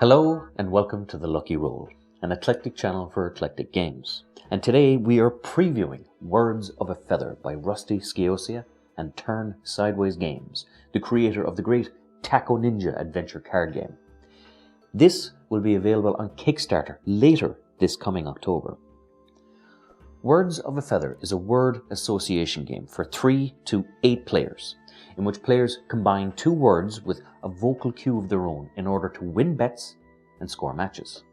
Hello and welcome to The Lucky Roll, an eclectic channel for eclectic games. And today we are previewing Words of a Feather by Rusty Scioscia and Turn Sideways Games, the creator of the great Taco Ninja adventure card game. This will be available on Kickstarter later this coming October. Words of a Feather is a word association game for 3 to 8 players, in which players combine 2 words with a vocal cue of their own in order to win bets and score matches.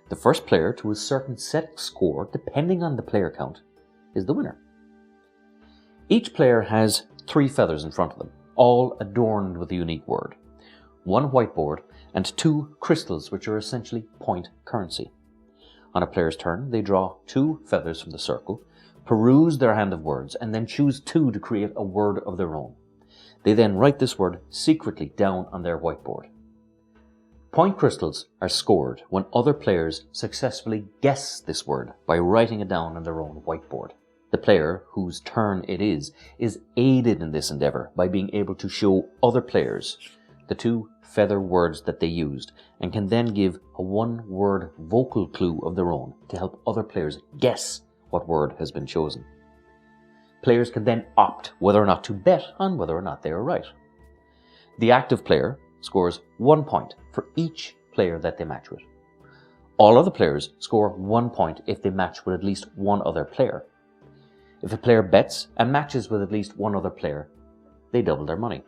The first player to a certain set score, depending on the player count, is the winner. Each player has 3 feathers in front of them, all adorned with a unique word, 1 whiteboard, and 2 crystals, which are essentially point currency. On a player's turn, they draw 2 feathers from the circle, peruse their hand of words, and then choose 2 to create a word of their own. They then write this word secretly down on their whiteboard. Point crystals are scored when other players successfully guess this word by writing it down on their own whiteboard. The player whose turn it is aided in this endeavor by being able to show other players the 2 feather words that they used, and can then give a 1-word vocal clue of their own to help other players guess what word has been chosen. Players can then opt whether or not to bet on whether or not they are right. The active player scores 1 point for each player that they match with. All other players score 1 point if they match with at least 1 other player. If a player bets and matches with at least 1 other player, they double their money.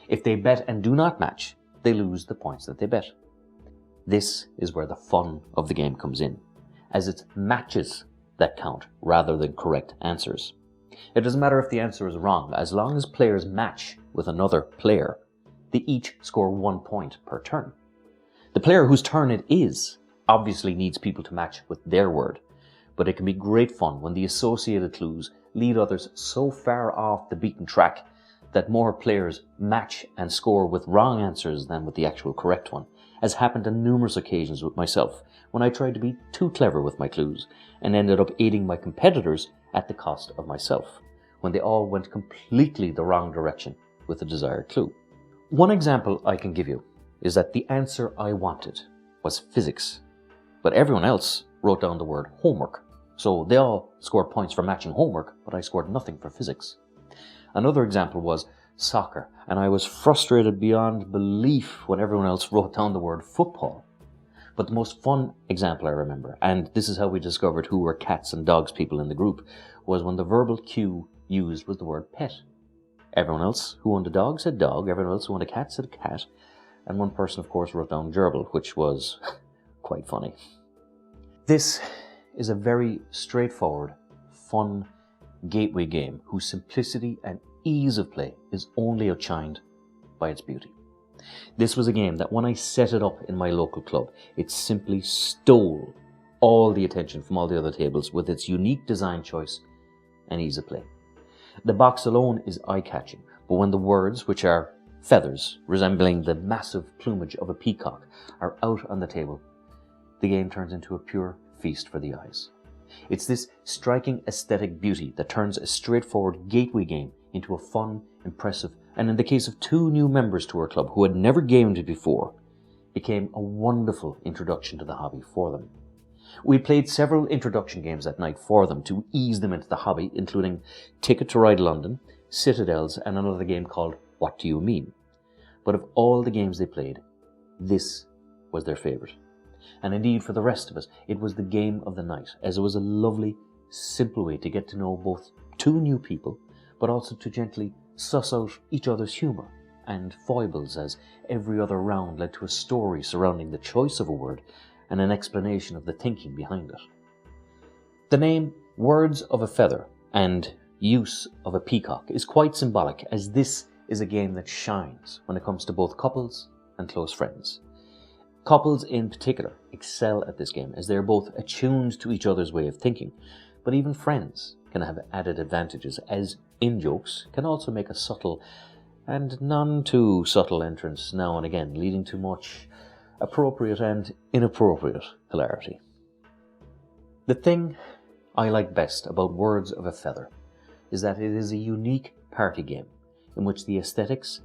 If they bet and do not match, they lose the points that they bet. This is where the fun of the game comes in, as it's matches that count rather than correct answers. It doesn't matter if the answer is wrong, as long as players match with another player, they each score 1 point per turn. The player whose turn it is obviously needs people to match with their word, but it can be great fun when the associated clues lead others so far off the beaten track that more players match and score with wrong answers than with the actual correct one, as happened on numerous occasions with myself when I tried to be too clever with my clues and ended up aiding my competitors at the cost of myself, when they all went completely the wrong direction with the desired clue. One example I can give you is that the answer I wanted was physics, but everyone else wrote down the word homework, so they all scored points for matching homework, but I scored nothing for physics. Another example was soccer, and I was frustrated beyond belief when everyone else wrote down the word football. But the most fun example I remember, and this is how we discovered who were cats and dogs people in the group, was when the verbal cue used was the word pet. Everyone else who owned a dog said dog, everyone else who owned a cat said cat, and one person of course wrote down gerbil, which was quite funny. This is a very straightforward, fun gateway game whose simplicity and ease of play is only outshined by its beauty. This was a game that when I set it up in my local club, it simply stole all the attention from all the other tables with its unique design choice and ease of play. The box alone is eye-catching, but when the words, which are feathers resembling the massive plumage of a peacock, are out on the table, the game turns into a pure feast for the eyes. It's this striking aesthetic beauty that turns a straightforward gateway game into a fun, impressive, and in the case of 2 new members to our club who had never gamed before, became a wonderful introduction to the hobby for them. We played several introduction games that night for them to ease them into the hobby, including Ticket to Ride London, Citadels, and another game called What Do You Mean? But of all the games they played, this was their favourite. And indeed, for the rest of us, it was the game of the night, as it was a lovely, simple way to get to know both 2 new people, but also to gently suss out each other's humour and foibles, as every other round led to a story surrounding the choice of a word and an explanation of the thinking behind it. The name Words of a Feather and use of a peacock is quite symbolic, as this is a game that shines when it comes to both couples and close friends. Couples in particular excel at this game as they are both attuned to each other's way of thinking, but even friends can have added advantages, as in-jokes can also make a subtle and none too subtle entrance now and again, leading to much appropriate and inappropriate hilarity. The thing I like best about Words of a Feather is that it is a unique party game in which the aesthetics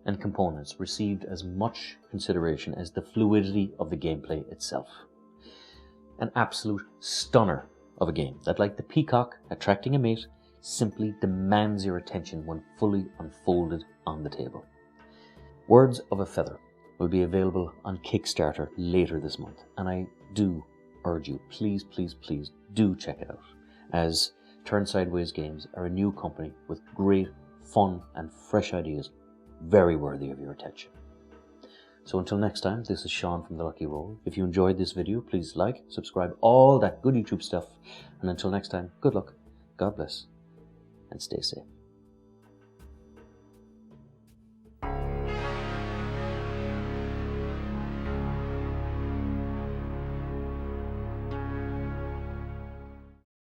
and components received as much consideration as the fluidity of the gameplay itself. An absolute stunner of a game that, like the peacock attracting a mate, simply demands your attention when fully unfolded on the table. Words of a Feather will be available on Kickstarter later this month, and I do urge you, please do check it out, as Turn Sideways Games are a new company with great fun and fresh ideas, very worthy of your attention. So until next time, this is Sean from The Lucky Roll. If you enjoyed this video, please like, subscribe, all that good YouTube stuff, and until next time, good luck, God bless, and stay safe.